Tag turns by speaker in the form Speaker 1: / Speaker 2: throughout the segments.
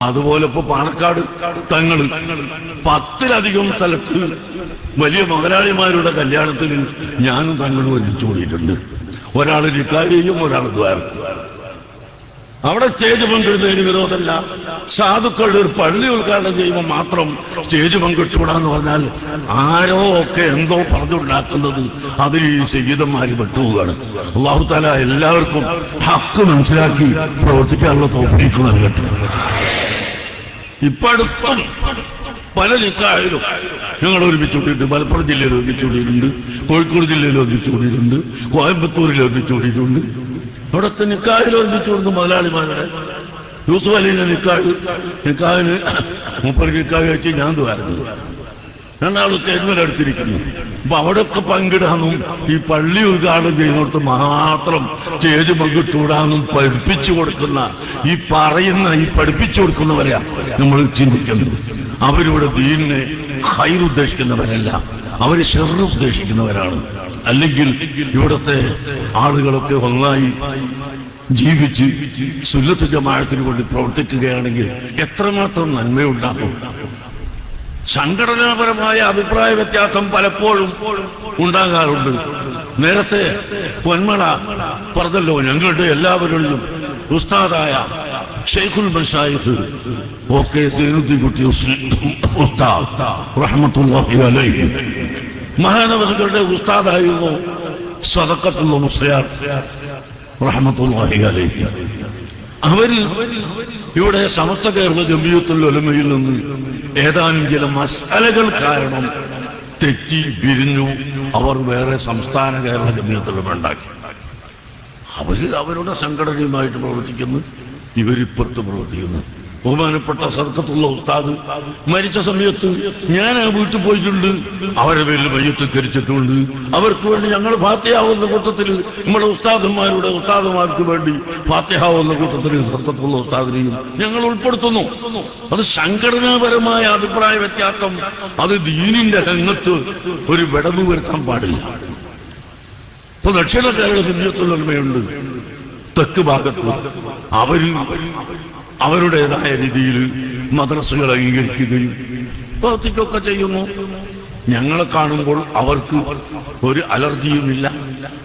Speaker 1: അതുപോലെ ഇപ്പൊ പാണക്കാട് തങ്ങള് 10-ലധികം സ്ഥലത്ത് വലിയ മുതലാളിമാരുടെ കല്യാണത്തിന് ഞാനും തങ്ങളും ഒരുമിച്ച് കൂടിയിട്ടുണ്ട്. ഒരാൾ നിക്കാഹ്, ഒരാൾ ദ്വാരക്ക്. അവിടെ സ്റ്റേജ് പങ്കിടുന്നതിന് വിരോധമല്ല. സാധുക്കളുടെ ഒരു പള്ളി ഉദ്ഘാടനം ചെയ്യുമ്പോൾ മാത്രം സ്റ്റേജ് പങ്കിട്ടുകൂടാന്ന് പറഞ്ഞാൽ ആരോ ഒക്കെ എന്തോ പറഞ്ഞുണ്ടാക്കുന്നത് അതിൽ ഈ സയ്യിദന്മാര് പെട്ടുപോവുകയാണ്. അല്ലാഹു തആല എല്ലാവർക്കും ഹക്ക് മനസ്സിലാക്കി പ്രവർത്തിക്കാനുള്ള തൗഫീഖ് നൽകട്ടെ. ഇപ്പൊ അടുത്തും പല നിക്കാഹിലും ഞങ്ങൾ ഒരുമിച്ച് കൂടിയിട്ടുണ്ട്. മലപ്പുറം ജില്ലയിൽ ഒരുമിച്ച് കൂടിയിട്ടുണ്ട്, കോഴിക്കോട് ജില്ലയിൽ ഒരുമിച്ച് കൂടിയിട്ടുണ്ട്, കോയമ്പത്തൂരിൽ ഒരുമിച്ച് കൂടിയിട്ടുണ്ട്. അവിടുത്തെ നിക്കാഹിൽ ഒരുമിച്ച് കൂടുന്നു മുതലാളിമാരുടെ. യൂസുഫ് അലിന്റെ നിക്കാഹിന് മൂപ്പർ നിക്കാഹ് വെച്ച് ഞാൻ ദ്വാരുന്നത്. രണ്ടാളും സ്റ്റേജ്മേലെടുത്തിരിക്കുന്നു. അപ്പൊ അവിടെയൊക്കെ പങ്കിടാനും ഈ പള്ളി ഉദ്ഘാടനം ചെയ്യുന്നിടത്ത് മാത്രം സ്റ്റേജ് പങ്കിട്ടൂടാനും പഠിപ്പിച്ചു കൊടുക്കുന്ന ഈ പഠിപ്പിച്ചു കൊടുക്കുന്നവരെയാ നമ്മൾ ചിന്തിക്കുന്നത്. അവരിവിടെ ദീനിനെ ഖൈർ ഉദ്ദേശിക്കുന്നവരല്ല, അവർ ശർറ് ഉദ്ദേശിക്കുന്നവരാണ്. അല്ലെങ്കിൽ ഇവിടുത്തെ ആളുകളൊക്കെ ഒന്നായി ജീവിച്ച് സുന്നത്ത് ജമാഅത്തിന് വേണ്ടി പ്രവർത്തിക്കുകയാണെങ്കിൽ എത്രമാത്രം നന്മയുണ്ടാകും. സംഘടനാപരമായ അഭിപ്രായ വ്യത്യാസം പലപ്പോഴും ഉണ്ടാകാറുണ്ട്. നേരത്തെ പൊന്മള പറഞ്ഞല്ലോ, ഞങ്ങളുടെ എല്ലാവരുടെയും ഉസ്താദായ ഷെയ്ഖുൽ മശായിഖ് ഓക്കെ സൈനുദ്ദീൻ കുട്ടി ഉസ്താദ് റഹ്മത്തുള്ളാഹി അലൈഹി മഹാനവറുകളുടെ ഉസ്താദായിരുന്നു സദഖത്തുൽ മുസ്ലിയാർ റഹ്മത്തുള്ളാഹി അലൈഹി. അവര് ഇവിടെ സമസ്ത കേരള ജംഇയ്യത്തുൽ ഉലമയിൽ നിന്ന് ഏതാനും ചില മസ്അലകൾ കാരണം തെറ്റി പിരിഞ്ഞു. അവർ വേറെ സംസ്ഥാന കേരള ജംഇയ്യത്തുൽ ഉലമ ഉണ്ടാക്കി. അവരുടെ സംഘടനയുമായിട്ട് പ്രവർത്തിക്കുന്നു, ഇവരിപ്പുറത്ത് പ്രവർത്തിക്കുന്നു. ബഹുമാനപ്പെട്ട സദഖത്തുള്ള ഉസ്താദ് മരിച്ച സമയത്ത് ഞാൻ ആ വീട്ടിൽ പോയിട്ടുണ്ട്. അവരുടെ പേരിൽ മയ്യത്ത് കരിച്ചിട്ടുണ്ട്. അവർക്ക് വേണ്ടി ഞങ്ങൾ ഫാത്തിഹാവുന്ന കൂട്ടത്തിൽ നമ്മുടെ ഉസ്താദുമാർക്ക് വേണ്ടി ഫാത്തിഹാവുന്ന കൂട്ടത്തിൽ സദഖത്തുള്ള ഉസ്താദിനെയും ഞങ്ങൾ ഉൾപ്പെടുത്തുന്നു. അത് സംഘടനാപരമായ അഭിപ്രായ വ്യത്യാസം, അത് ദീനിന്റെ രംഗത്ത് ഒരു വിടവ് വരുത്താൻ പാടില്ല. ഇപ്പൊ ദക്ഷിണ കേരള ജംഇയ്യത്തുൽ ഉലമയുണ്ട് തെക്ക് ഭാഗത്ത്. അവരുടേതായ രീതിയിൽ മദ്രസകൾ അംഗീകരിക്കുകയും പ്രവർത്തിക്കുകയൊക്കെ ചെയ്യുന്നു. ഞങ്ങളെ കാണുമ്പോൾ അവർക്ക് ഒരു അലർജിയുമില്ല,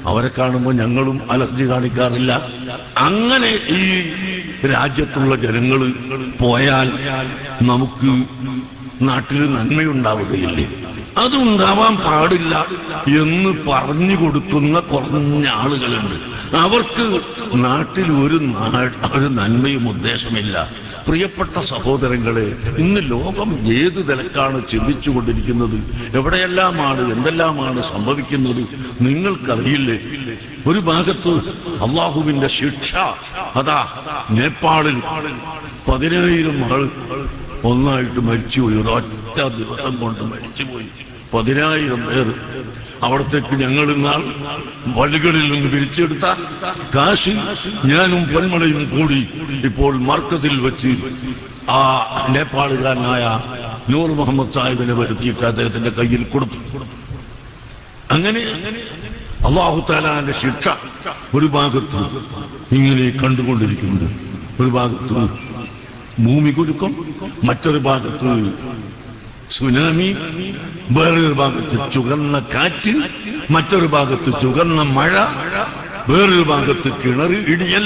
Speaker 1: അവരെ കാണുമ്പോൾ ഞങ്ങളും അലർജി കാണിക്കാറില്ല. അങ്ങനെ ഈ രാജ്യത്തുള്ള ജനങ്ങൾ പോയാൽ നമുക്ക് നാട്ടിൽ നന്മയുണ്ടാവുകയില്ലേ? അതുണ്ടാവാൻ പാടില്ല എന്ന് പറഞ്ഞു കൊടുക്കുന്ന കുറഞ്ഞ ആളുകളുണ്ട്. അവർക്ക് നാട്ടിൽ ഒരു നന്മയും ഉദ്ദേശമില്ല. പ്രിയപ്പെട്ട സഹോദരങ്ങളെ, ഇന്ന് ലോകം ഏത് നിലക്കാണ് ചിന്തിച്ചുകൊണ്ടിരിക്കുന്നത്, എവിടെയെല്ലാമാണ് എന്തെല്ലാമാണ് സംഭവിക്കുന്നത് നിങ്ങൾക്കറിയില്ലേ? ഒരു ഭാഗത്ത് അള്ളാഹുവിന്റെ ശിക്ഷ. അതാ നേപ്പാളിൽ 10,000 ആൾ ഒന്നായിട്ട് മരിച്ചുപോയി. ഒരൊറ്റ ദിവസം കൊണ്ട് മരിച്ചുപോയി 10,000 പേർ. അവിടത്തേക്ക് ഞങ്ങൾ ഇന്നാൾ വഴികളിൽ നിന്ന് പിരിച്ചെടുത്ത കാശ് ഞാനും പൊന്മളയും കൂടി ഇപ്പോൾ മർക്കസിൽ വെച്ച് ആ നേപ്പാളുകാരനായ നൂർ മുഹമ്മദ് സാഹിബിനെ വരുത്തിയിട്ട് അദ്ദേഹത്തിന്റെ കയ്യിൽ കൊടുത്തു. അങ്ങനെ അല്ലാഹു തആലാന്റെ ശിക്ഷ ഒരു ഭാഗത്ത് ഇങ്ങനെ കണ്ടുകൊണ്ടിരിക്കുന്നു. ഒരു ഭാഗത്ത് ഭൂമി കുലുക്കം, മറ്റൊരു ഭാഗത്ത് സുനാമി, വേറൊരു ഭാഗത്ത് ചുവന്ന കാറ്റ്, മറ്റൊരു ഭാഗത്ത് ചുവന്ന മഴ, വേറൊരു ഭാഗത്ത് കിണർ ഇടിയൽ.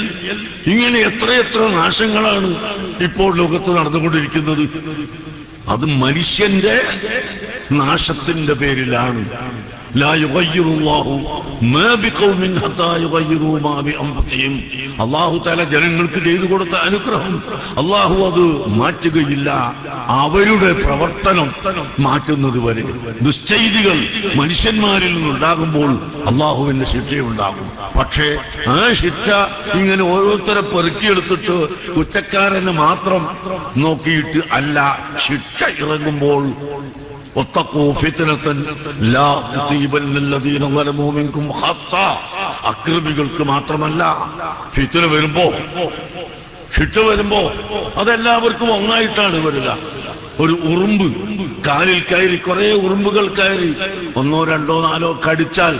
Speaker 1: ഇങ്ങനെ എത്രയെത്ര നാശങ്ങളാണ് ഇപ്പോൾ ലോകത്ത് നടന്നുകൊണ്ടിരിക്കുന്നത്. അത് മനുഷ്യന്റെ നാശത്തിന്റെ പേരിലാണ്. ലാ യുഗയ്യിറുല്ലാഹു മാ ബിഖൗമിൻ ഹത്താ യുഗയ്യിറൂ മാ ബിഅൻഫുസിഹിം. അല്ലാഹു തആല ജനങ്ങൾക്ക് ചെയ്തു കൊടുത്ത അനുഗ്രഹം അല്ലാഹു അത് മാറ്റുകയില്ല, അവരുടെ പ്രവർത്തനം മാറ്റുന്നത് വരെ. ദുശ്ചൈതികൾ മനുഷ്യന്മാരിൽ നിന്നുണ്ടാകുമ്പോൾ അല്ലാഹുവിന്റെ ശിക്ഷയുണ്ടാകും. പക്ഷേ ആ ശിക്ഷ ഇങ്ങനെ ഓരോരുത്തരെ പെറുക്കിയെടുത്തിട്ട് കുറ്റക്കാരനെ മാത്രം നോക്കിയിട്ട് അല്ല. ശിക്ഷ ഇറങ്ങുമ്പോൾ അക്രമികൾക്ക് മാത്രമല്ല, ഫിത്ന വരുമ്പോ ശിക്ഷ വരുമ്പോ അതെല്ലാവർക്കും ഒന്നായിട്ടാണ് വരിക. ഒരു ഉറുമ്പ് കാലിൽ കയറി, കുറെ ഉറുമ്പുകൾ കയറി 1, 2, 4 കടിച്ചാൽ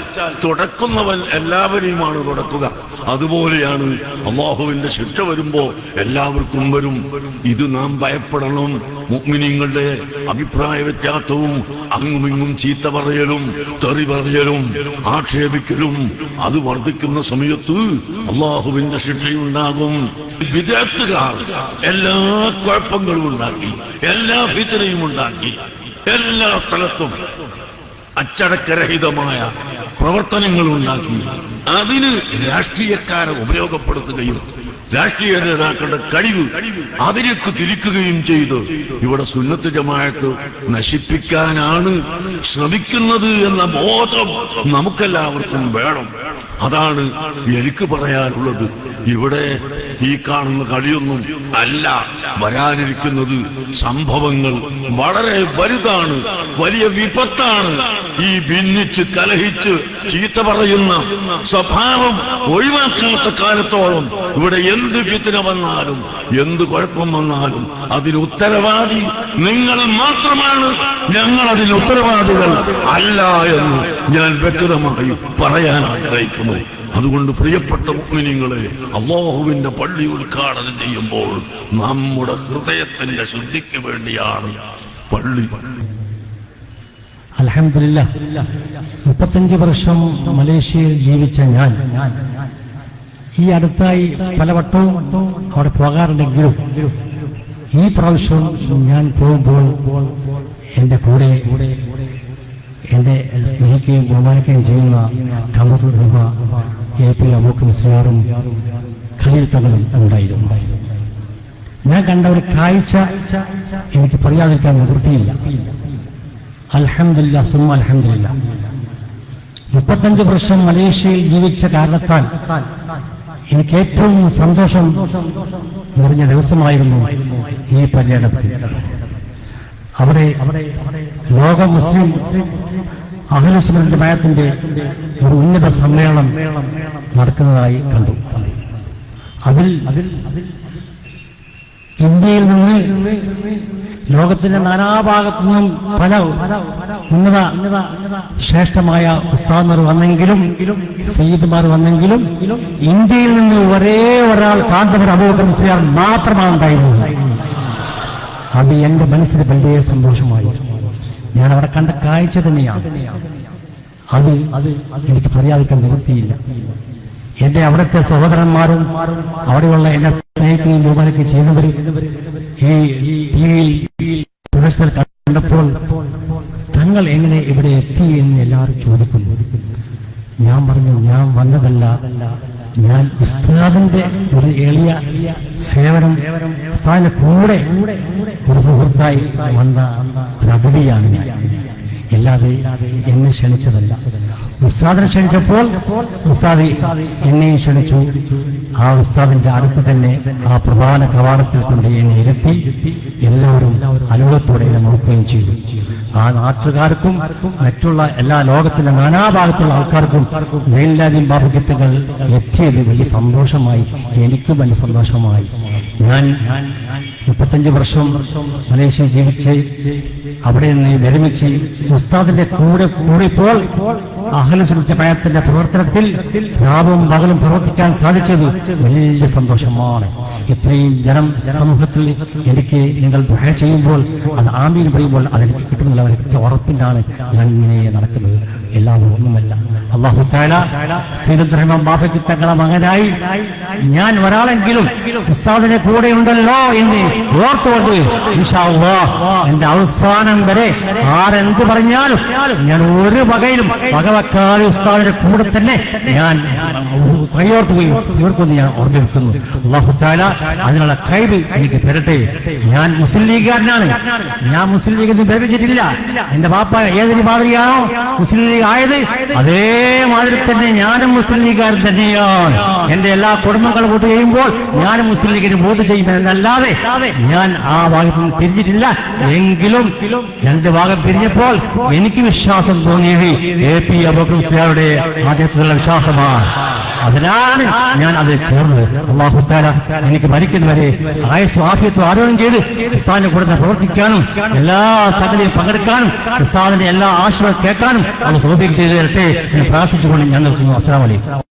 Speaker 1: തുടക്കുന്നവൻ എല്ലാവരെയുമാണ് തുടക്കുക. അതുപോലെയാണ് അള്ളാഹുവിന്റെ ശിക്ഷ വരുമ്പോ എല്ലാവർക്കും വരും. ഇത് നാം ഭയപ്പെടണം. മുഅ്മിനീങ്ങളുടെ അഭിപ്രായ വ്യത്യാസവും അങ്ങുമിങ്ങും ചീത്ത പറയലും തെറി പറയലും ആക്ഷേപിക്കലും അത് വർദ്ധിക്കുന്ന സമയത്ത് അള്ളാഹുവിന്റെ ശിക്ഷയുണ്ടാകും. വിദഗ്ധക്കാർ എല്ലാ കുഴപ്പങ്ങളും ഉണ്ടാക്കി, എല്ലാ ഫിത്നയും ഉണ്ടാക്കി, എല്ലാ സ്ഥലത്തും അച്ചടക്കരഹിതമായ പ്രവർത്തനങ്ങൾ ഉണ്ടാക്കി അതിന് രാഷ്ട്രീയക്കാരെ ഉപയോഗപ്പെടുത്തുകയും രാഷ്ട്രീയ നേതാക്കളുടെ കഴിവ് അതിലേക്ക് തിരിക്കുകയും ചെയ്ത് ഇവിടെ സുന്നത്ത് ജമാഅത്ത് നശിപ്പിക്കാനാണ് ശ്രമിക്കുന്നത് എന്ന ബോധം നമുക്കെല്ലാവർക്കും വേണം. അതാണ് എനിക്ക് പറയാനുള്ളത്. ഇവിടെ ഈ കാണുന്ന കളിയൊന്നും അല്ല, വരാനിരിക്കുന്നത് സംഭവങ്ങൾ വളരെ വലുതാണ്, വലിയ വിപത്താണ്. ഈ ഭിന്നിച്ച് കലഹിച്ച് ചീത്ത പറയുന്ന സ്വഭാവം ഒഴിവാക്കാത്ത കാലത്തോളം ഇവിടെ എന്ത് ഫിത്ന വന്നാലും എന്ത് കുഴപ്പം വന്നാലും അതിന് ഉത്തരവാദി നിങ്ങൾ മാത്രമാണ്. ഞങ്ങൾ അതിന് ഉത്തരവാദികൾ അല്ല എന്ന് ഞാൻ വ്യക്തമായി പറയാൻ ആഗ്രഹിക്കുന്നു. അതുകൊണ്ട് പ്രിയപ്പെട്ട മുഅ്മിനീങ്ങളെ, അല്ലാഹുവിന്റെ പള്ളി ഉദ്ഘാടനം ചെയ്യുമ്പോൾ നമ്മുടെ ഹൃദയത്തിന്റെ ശുദ്ധിക്ക് വേണ്ടിയാണ് പള്ളി.
Speaker 2: അൽഹംദുലില്ലാഹ്, 35 വർഷം മലേഷ്യയിൽ ജീവിച്ച ഞാൻ ഈ അടുത്തായി പലവട്ടവും അവിടെ പോകാറുണ്ടെങ്കിലും ഈ പ്രാവശ്യം ഞാൻ പോകുമ്പോൾ എന്റെ കൂടെ എന്റെ സ്നേഹിക്കുകയും ബഹുമാനിക്കുകയും ചെയ്യുന്ന കമറുൽ ഉലമ AP അബൂബക്കർ മുസ്ലിയാറും ഖലീൽ തങ്ങളും ഉണ്ടായിരുന്നു. ഞാൻ കണ്ട ഒരു കാഴ്ച എനിക്ക് പറയാതിരിക്കാൻ നിവൃത്തിയില്ല. അൽഹംദുലില്ലാഹ് സുമ്മ അൽഹംദുലില്ലാഹ്. 35 വർഷം മലേഷ്യയിൽ ജീവിച്ച കാരണത്താൽ എനിക്ക് ഏറ്റവും സന്തോഷം നിറഞ്ഞ ദിവസമായിരുന്നു ഈ പര്യടനത്തിൽ. അവിടെ ലോക മുസ്ലിം അഹ്ലു സുന്നത്ത് ജമാഅത്തിന്റെ ഒരു ഉന്നത സമ്മേളനം നടക്കുന്നതായി കണ്ടു. അതിൽ ഇന്ത്യയിൽ നിന്ന് ലോകത്തിന്റെ നാനാഭാഗത്തു നിന്നും പല ഉന്നത ശ്രേഷ്ഠമായ ഉസ്താദ്മാർ വന്നെങ്കിലും സയ്യിദ്മാർ വന്നെങ്കിലും ഇന്ത്യയിൽ നിന്ന് ഒരേ ഒരാൾ കാന്തപുരം അബൂബക്കർ മുസ്ലിയാർ മാത്രമാണ് ഉണ്ടായിരുന്നത്. അത് എന്റെ മനസ്സിന് വലിയ സന്തോഷമായി. ഞാൻ അവിടെ കണ്ട കാഴ്ച തന്നെയാണ്. അത് എനിക്ക് പറയാതിരിക്കാൻ നിവൃത്തിയില്ല. എന്റെ അവിടുത്തെ സഹോദരന്മാരും അവിടെയുള്ള എന്നെ സ്നേഹിക്കുകയും ബഹുമാനിക്കുകയും ചെയ്യുന്നവർ ഈ ടിവിയിൽ പ്രദർശനം കണ്ടപ്പോൾ തങ്ങൾ എങ്ങനെ ഇവിടെ എത്തി എന്ന് എല്ലാവരും ചോദിക്കുന്നു. ഞാൻ പറഞ്ഞു, ഞാൻ വന്നതല്ല, ഞാൻ ഉസ്താദിന്റെ ഒരു എളിയ സേവനം, ഉസ്താദിന്റെ കൂടെ ഒരു സുഹൃത്തായി വന്ന ഒരു അതിഥിയാണ് ഞാൻ. അല്ലാതെ എന്നെ ക്ഷണിച്ചതല്ല. ഉസ്താദിനെ ക്ഷണിച്ചപ്പോൾ ഉസ്താദ് എന്നെയും ക്ഷണിച്ചു. ആ ഉസ്താദിന്റെ അടുത്ത് തന്നെ ആ പ്രധാന കവാടത്തിൽ കൊണ്ട് എന്നെ ഇരുത്തി എല്ലാവരും അനുഭവത്തോടെ എന്നെ നോക്കുകയും ചെയ്തു. ആ നാട്ടുകാർക്കും മറ്റുള്ള എല്ലാ ലോകത്തിന്റെ നാനാഭാഗത്തുള്ള ആൾക്കാർക്കും സൈനുലാബിൻ ബാബുക്കത്തുകൾ എത്തിയത് വലിയ സന്തോഷമായി. എനിക്കും വലിയ സന്തോഷമായി. ഞാൻ 35 വർഷം മലേഷ്യയിൽ ജീവിച്ച് അവിടെ നിന്ന് വിരമിച്ച് ഉസ്താദിന്റെ കൂടിപ്പോൾ അഹ്ലു സുന്നത്ത് ജമാഅത്തിന്റെ പ്രവർത്തനത്തിൽ രാവും പകലും പ്രവർത്തിക്കാൻ സാധിച്ചത് വലിയ സന്തോഷമാണ്. ഇത്രയും ജനം സമൂഹത്തിൽ എനിക്ക് നിങ്ങൾ ദുആ ചെയ്യുമ്പോൾ അത് ആമീൻ പറയുമ്പോൾ അതെനിക്ക് കിട്ടുന്നില്ല. അവർക്ക് ഉറപ്പിന്റാണ് ഞാൻ ഇങ്ങനെ നടക്കുന്നത്. എല്ലാവരും ഒന്നുമല്ല. അല്ലാഹു തആല സയ്യിദ് റഹ്മാൻ ബാഫക്കി തങ്ങളെ മകനായി ഞാൻ ഒരാളെങ്കിലും ഉസ്താദിന്റെ കൂടെ ഉണ്ടല്ലോ എന്ന് ഓർത്തുകൊണ്ട് ഇൻഷാ അല്ലാഹ് എന്റെ അവസാനം വരെ ആരെന്ത് പറഞ്ഞാലും ഞാൻ ഒരു വകയിലും വകവെക്കാതെ ഉസ്താദിന്റെ കൂടെ തന്നെ ഞാൻ കൈയോർത്ത് പോയി ഇവർക്കൊന്ന് ഞാൻ ഓർമ്മിപ്പിക്കുന്നു. അല്ലാഹു തആല അതിനുള്ള കഴിവ് എനിക്ക് തരട്ടെ. ഞാൻ മുസ്ലിം ലീഗുകാരനാണ്. ഞാൻ മുസ്ലിം ലീഗിൽ നിന്ന് വിരമിച്ചിട്ടില്ല. എന്റെ ബാപ്പ ഏതൊരു മാതിരിയാണോ മുസ്ലിം ലീഗ് ആയത് അതേമാതിരി തന്നെ ഞാനും മുസ്ലിം ലീഗുകാരൻ തന്നെയാണ്. എന്റെ എല്ലാ കുടുംബങ്ങളും വോട്ട് ചെയ്യുമ്പോൾ ഞാനും മുസ്ലിം ലീഗിന് വോട്ട് ചെയ്യുമെന്നല്ലാതെ ഞാൻ ആ ഭാഗത്ത് നിന്ന് പിരിഞ്ഞിട്ടില്ല. എങ്കിലും രണ്ട് ഭാഗം പിരിഞ്ഞപ്പോൾ എനിക്ക് വിശ്വാസം തോന്നിയത് AP അബൂബക്കർ മുസ്ലിയാരുടെ ആദ്യത്തിലുള്ള വിശ്വാസമാണ്. അതിനാണ് ഞാൻ അത് ചേർന്നത്. അല്ലാഹു തആല എനിക്ക് മരിക്കുന്നവരെ ആയുസ്സും ആഫിയത്തും ആരോഗ്യം ചെയ്ത് ഉസ്താദിന്റെ കൂടെ പ്രവർത്തിക്കാനും എല്ലാ സംഗതിയും പങ്കെടുക്കാനും ഉസ്താദിന്റെ എല്ലാ ആശീർവാദം കേൾക്കാനും അത് തൗഫീഖ് ചെയ്ത് തരട്ടെ എന്ന് പ്രാർത്ഥിച്ചുകൊണ്ട് ഞാൻ നിൽക്കുന്നു. അസ്സലാമു അലൈക്കും.